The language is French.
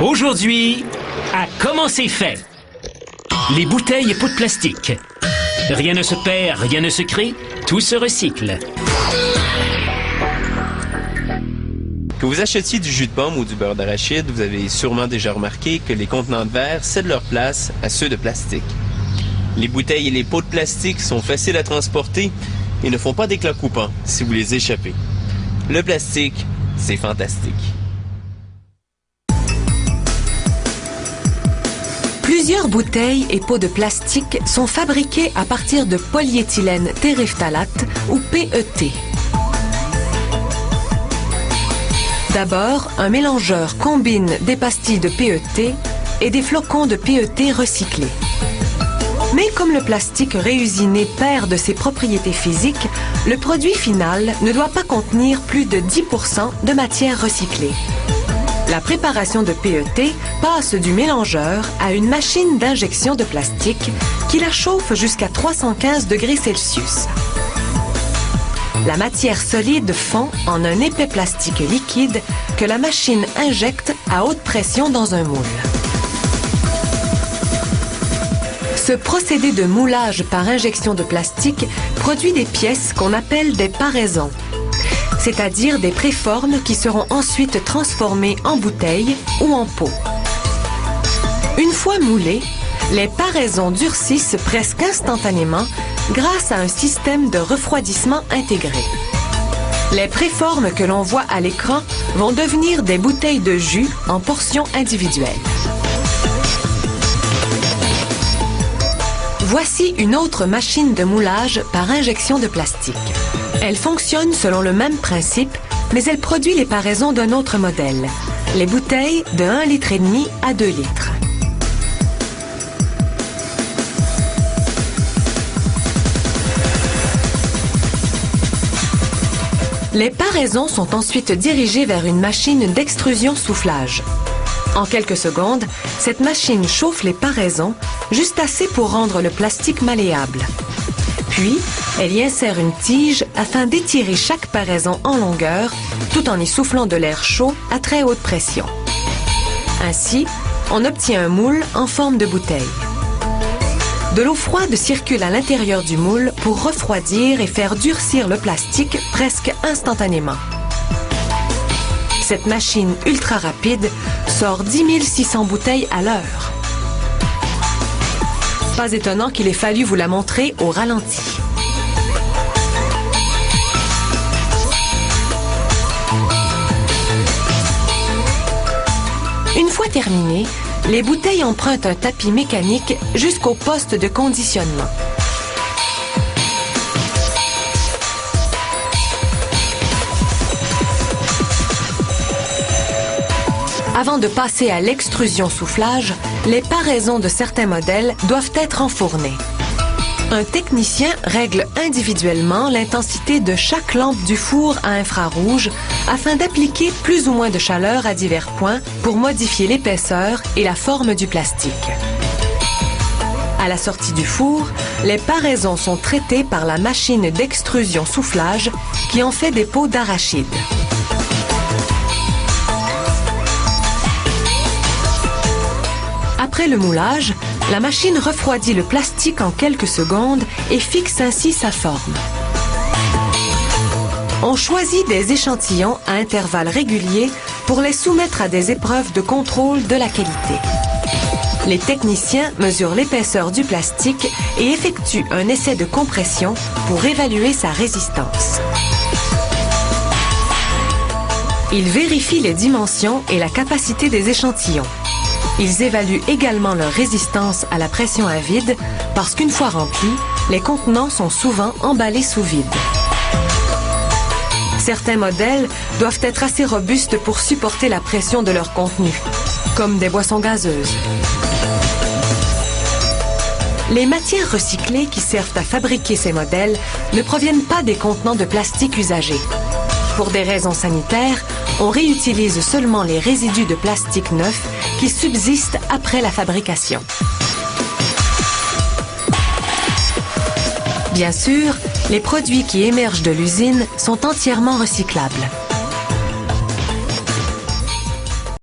Aujourd'hui, à comment c'est fait? Les bouteilles et pots de plastique. Rien ne se perd, rien ne se crée, tout se recycle. Que vous achetiez du jus de pomme ou du beurre d'arachide, vous avez sûrement déjà remarqué que les contenants de verre cèdent leur place à ceux de plastique. Les bouteilles et les pots de plastique sont faciles à transporter et ne font pas d'éclat coupant si vous les échappez. Le plastique, c'est fantastique. Plusieurs bouteilles et pots de plastique sont fabriqués à partir de polyéthylène terephthalate ou PET. D'abord, un mélangeur combine des pastilles de PET et des flocons de PET recyclés. Mais comme le plastique réusiné perd de ses propriétés physiques, le produit final ne doit pas contenir plus de 10% de matière recyclée. La préparation de PET passe du mélangeur à une machine d'injection de plastique qui la chauffe jusqu'à 315 degrés Celsius. La matière solide fond en un épais plastique liquide que la machine injecte à haute pression dans un moule. Ce procédé de moulage par injection de plastique produit des pièces qu'on appelle des paraisons, c'est-à-dire des préformes qui seront ensuite transformées en bouteilles ou en pots. Une fois moulées, les paraisons durcissent presque instantanément grâce à un système de refroidissement intégré. Les préformes que l'on voit à l'écran vont devenir des bouteilles de jus en portions individuelles. Voici une autre machine de moulage par injection de plastique. Elle fonctionne selon le même principe, mais elle produit les paraisons d'un autre modèle, les bouteilles de 1,5 litre à 2 litres. Les paraisons sont ensuite dirigées vers une machine d'extrusion-soufflage. En quelques secondes, cette machine chauffe les paraisons juste assez pour rendre le plastique malléable. Puis, elle y insère une tige afin d'étirer chaque paraison en longueur tout en y soufflant de l'air chaud à très haute pression. Ainsi, on obtient un moule en forme de bouteille. De l'eau froide circule à l'intérieur du moule pour refroidir et faire durcir le plastique presque instantanément. Cette machine ultra rapide sort 10 600 bouteilles à l'heure. Pas étonnant qu'il ait fallu vous la montrer au ralenti. Une fois terminées, les bouteilles empruntent un tapis mécanique jusqu'au poste de conditionnement. Avant de passer à l'extrusion-soufflage, les paraisons de certains modèles doivent être enfournées. Un technicien règle individuellement l'intensité de chaque lampe du four à infrarouge afin d'appliquer plus ou moins de chaleur à divers points pour modifier l'épaisseur et la forme du plastique. À la sortie du four, les paraisons sont traitées par la machine d'extrusion-soufflage qui en fait des pots d'arachide. Après le moulage, la machine refroidit le plastique en quelques secondes et fixe ainsi sa forme. On choisit des échantillons à intervalles réguliers pour les soumettre à des épreuves de contrôle de la qualité. Les techniciens mesurent l'épaisseur du plastique et effectuent un essai de compression pour évaluer sa résistance. Ils vérifient les dimensions et la capacité des échantillons. Ils évaluent également leur résistance à la pression à vide parce qu'une fois remplis, les contenants sont souvent emballés sous vide. Certains modèles doivent être assez robustes pour supporter la pression de leur contenu, comme des boissons gazeuses. Les matières recyclées qui servent à fabriquer ces modèles ne proviennent pas des contenants de plastique usagés. Pour des raisons sanitaires, on réutilise seulement les résidus de plastique neuf qui subsistent après la fabrication. Bien sûr, les produits qui émergent de l'usine sont entièrement recyclables.